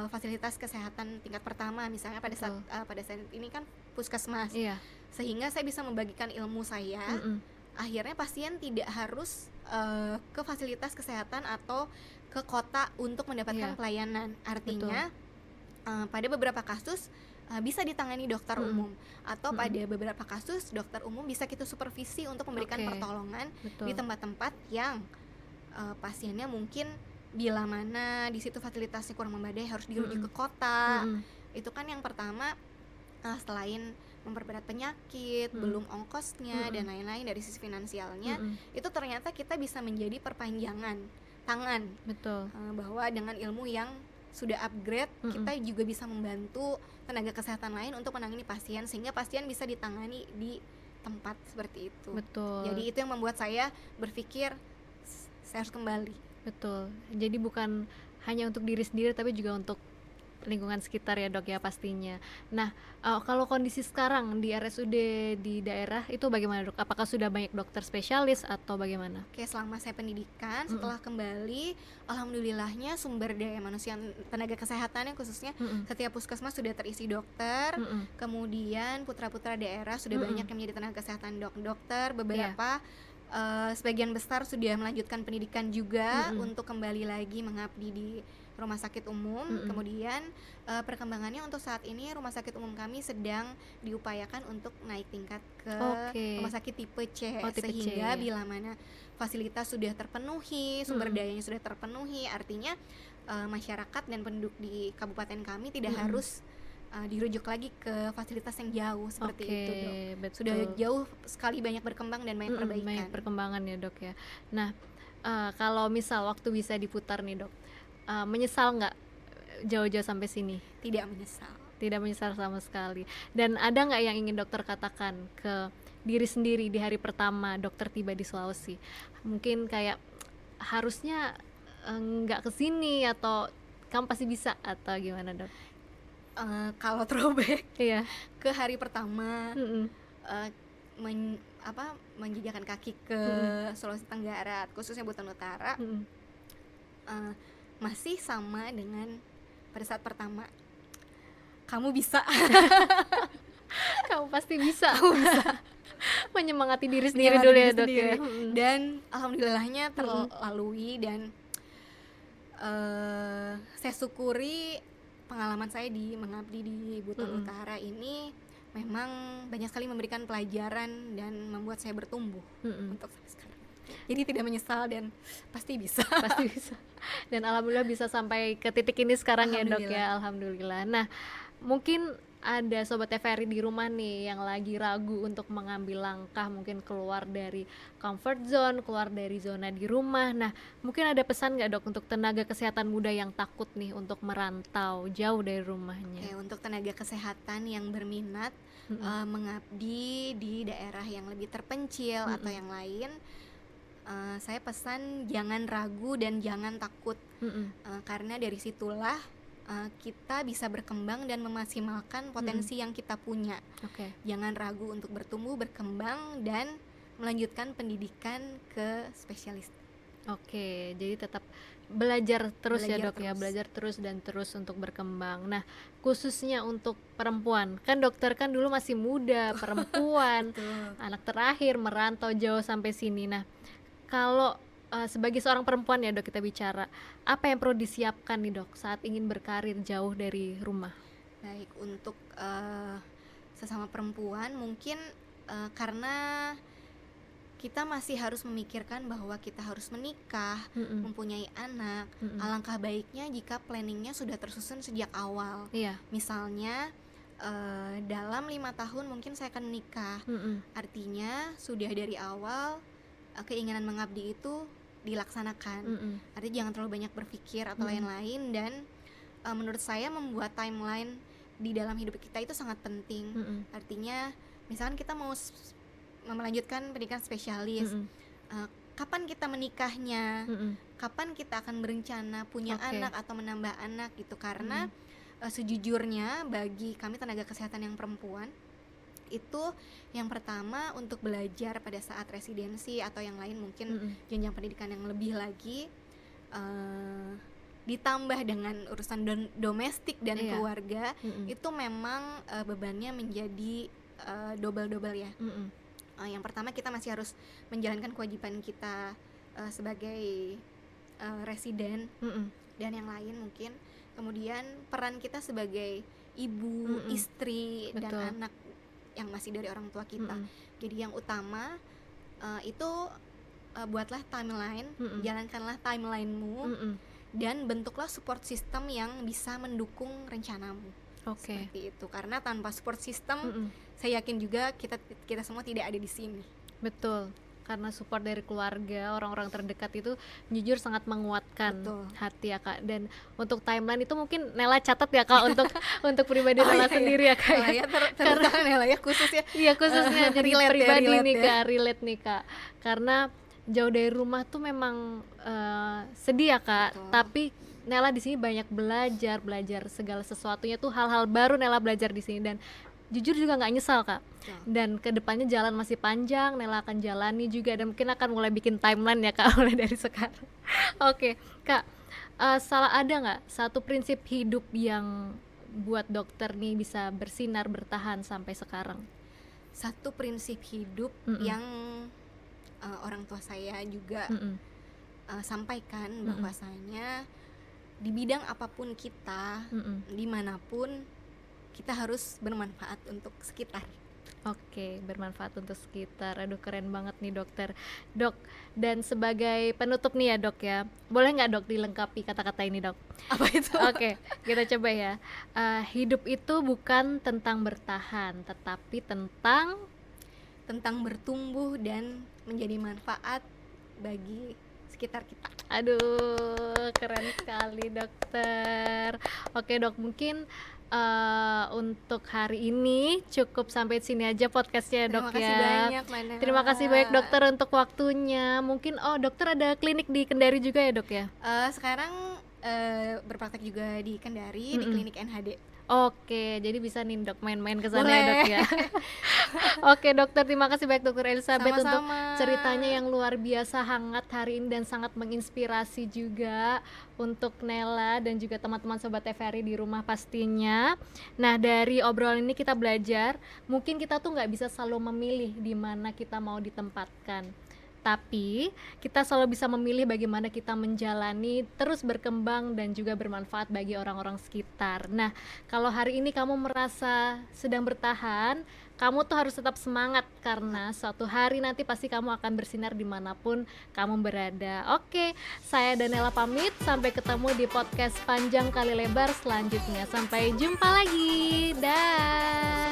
fasilitas kesehatan tingkat pertama, misalnya pada saat ini kan puskesmas, sehingga saya bisa membagikan ilmu saya. Akhirnya pasien tidak harus ke fasilitas kesehatan atau ke kota untuk mendapatkan pelayanan. Artinya pada beberapa kasus bisa ditangani dokter umum, atau pada beberapa kasus dokter umum bisa kita supervisi untuk memberikan pertolongan di tempat-tempat yang pasiennya mungkin bila mana di situ fasilitasnya kurang memadai, harus dirujuk ke kota. Itu kan yang pertama, selain memperberat penyakit, belum ongkosnya dan lain-lain dari sisi finansialnya, itu ternyata kita bisa menjadi perpanjangan tangan. Betul. Bahwa dengan ilmu yang sudah upgrade, kita juga bisa membantu tenaga kesehatan lain untuk menangani pasien, sehingga pasien bisa ditangani di tempat seperti itu. Betul. Jadi itu yang membuat saya berpikir saya harus kembali. Betul. Jadi bukan hanya untuk diri sendiri tapi juga untuk lingkungan sekitar ya dok ya pastinya. Nah, kalau kondisi sekarang di RSUD di daerah itu bagaimana dok? Apakah sudah banyak dokter spesialis atau bagaimana? Oke, selama saya pendidikan, setelah kembali, alhamdulillahnya sumber daya manusia tenaga kesehatannya khususnya setiap puskesmas sudah terisi dokter. Kemudian putra-putra daerah sudah banyak yang menjadi tenaga kesehatan dokter. Beberapa sebagian besar sudah melanjutkan pendidikan juga untuk kembali lagi mengabdi di rumah sakit umum. Kemudian perkembangannya untuk saat ini rumah sakit umum kami sedang diupayakan untuk naik tingkat ke rumah sakit tipe C, sehingga bila mana fasilitas sudah terpenuhi, sumber dayanya sudah terpenuhi, artinya masyarakat dan penduduk di kabupaten kami tidak harus dirujuk lagi ke fasilitas yang jauh seperti itu dok. Betul. Sudah jauh sekali banyak berkembang dan banyak perbaikan. Banyak perkembangan ya dok ya. Nah, kalau misal waktu bisa diputar nih dok, menyesal nggak jauh-jauh sampai sini? Tidak menyesal. Tidak menyesal sama sekali. Dan ada nggak yang ingin dokter katakan ke diri sendiri di hari pertama dokter tiba di Sulawesi? Mungkin kayak harusnya nggak kesini, atau kamu pasti bisa, atau gimana dok? Kalau throwback ke hari pertama menjejakkan kaki ke Sulawesi Tenggara, khususnya Buton Utara, masih sama dengan pada saat pertama. Kamu bisa. Kamu pasti bisa. Menyemangati diri sendiri dulu ya dok ya. Dan alhamdulillahnya terlalui, dan saya syukuri pengalaman saya di mengabdi di Buton Utara ini memang banyak sekali memberikan pelajaran dan membuat saya bertumbuh untuk sampai sekarang. Jadi tidak menyesal dan pasti bisa. Pasti bisa. Dan alhamdulillah bisa sampai ke titik ini sekarang ya dok ya, alhamdulillah. Nah, mungkin ada sobat TVRI di rumah nih yang lagi ragu untuk mengambil langkah, mungkin keluar dari comfort zone, keluar dari zona di rumah. Nah, mungkin ada pesan nggak dok untuk tenaga kesehatan muda yang takut nih untuk merantau jauh dari rumahnya? Untuk tenaga kesehatan yang berminat mengabdi di daerah yang lebih terpencil atau yang lain, saya pesan jangan ragu dan jangan takut, karena dari situlah kita bisa berkembang dan memaksimalkan potensi yang kita punya. Jangan ragu untuk bertumbuh, berkembang, dan melanjutkan pendidikan ke spesialis. Jadi tetap belajar terus ya dok ya, belajar terus dan terus untuk berkembang. Nah, khususnya untuk perempuan, kan dokter kan dulu masih muda, perempuan, anak terakhir, merantau jauh sampai sini. Nah, kalau sebagai seorang perempuan ya dok, kita bicara apa yang perlu disiapkan nih dok saat ingin berkarir jauh dari rumah? Baik, untuk sesama perempuan mungkin karena kita masih harus memikirkan bahwa kita harus menikah, mempunyai anak. Alangkah baiknya jika planningnya sudah tersusun sejak awal. Misalnya dalam 5 tahun mungkin saya akan menikah. Artinya sudah dari awal keinginan mengabdi itu dilaksanakan. Artinya jangan terlalu banyak berpikir atau lain-lain. Dan menurut saya membuat timeline di dalam hidup kita itu sangat penting. Artinya misalkan kita mau melanjutkan pendidikan spesialis, kapan kita menikahnya, kapan kita akan berencana punya anak atau menambah anak gitu. Karena sejujurnya bagi kami tenaga kesehatan yang perempuan itu yang pertama untuk belajar pada saat residensi atau yang lain mungkin jenjang pendidikan yang lebih lagi, ditambah dengan urusan domestik dan keluarga, itu memang bebannya menjadi double ya. Yang pertama kita masih harus menjalankan kewajiban kita sebagai residen dan yang lain mungkin. Kemudian peran kita sebagai ibu, istri, dan anak yang masih dari orang tua kita. Jadi yang utama itu buatlah timeline, jalankanlah timelinemu, dan bentuklah support system yang bisa mendukung rencanamu. Seperti itu. Karena tanpa support system, saya yakin juga kita semua tidak ada di sini. Betul. Karena support dari keluarga, orang-orang terdekat itu jujur sangat menguatkan hati ya kak. Dan untuk timeline itu mungkin Nela catat ya kak untuk pribadi Nela sendiri ya kak. Karena Nela ya khususnya. Iya khususnya jadi pribadi nih kak, relate nih kak. Karena jauh dari rumah tuh memang sedih ya kak. Tapi Nela di sini banyak belajar segala sesuatunya tuh hal-hal baru Nela belajar di sini, dan jujur juga nggak nyesal Kak. Dan kedepannya jalan masih panjang, Nela akan jalani juga, dan mungkin akan mulai bikin timeline ya Kak mulai dari sekarang. Oke Kak, salah ada nggak satu prinsip hidup yang buat dokter nih bisa bersinar bertahan sampai sekarang? Satu prinsip hidup yang orang tua saya juga sampaikan, bahwasanya di bidang apapun kita, dimanapun kita harus bermanfaat untuk sekitar. Oke, bermanfaat untuk sekitar. Aduh keren banget nih dokter. Dok, dan sebagai penutup nih ya dok ya, boleh nggak dok dilengkapi kata-kata ini dok? Apa itu? Oke, kita coba ya. Hidup itu bukan tentang bertahan, tetapi tentang bertumbuh dan menjadi manfaat bagi sekitar kita. Aduh, keren sekali dokter. Oke dok, mungkin untuk hari ini cukup sampai sini aja podcastnya dok. Terima kasih banyak Mana. Terima kasih banyak dokter untuk waktunya. Mungkin dokter ada klinik di Kendari juga ya dok ya? Sekarang berpraktek juga di Kendari, di klinik NHD. Oke, jadi bisa nih dok main-main ke sana ya dok ya. Oke dokter, terima kasih banyak dokter Elizabeth untuk ceritanya yang luar biasa hangat hari ini dan sangat menginspirasi juga untuk Nela dan juga teman-teman sobat TVRI di rumah pastinya. Nah dari obrolan ini kita belajar, mungkin kita tuh nggak bisa selalu memilih di mana kita mau ditempatkan, tapi kita selalu bisa memilih bagaimana kita menjalani, terus berkembang dan juga bermanfaat bagi orang-orang sekitar. Nah, kalau hari ini kamu merasa sedang bertahan, kamu tuh harus tetap semangat karena suatu hari nanti pasti kamu akan bersinar dimanapun kamu berada. Oke, saya Danella pamit, sampai ketemu di podcast panjang kali lebar selanjutnya. Sampai jumpa lagi, dah.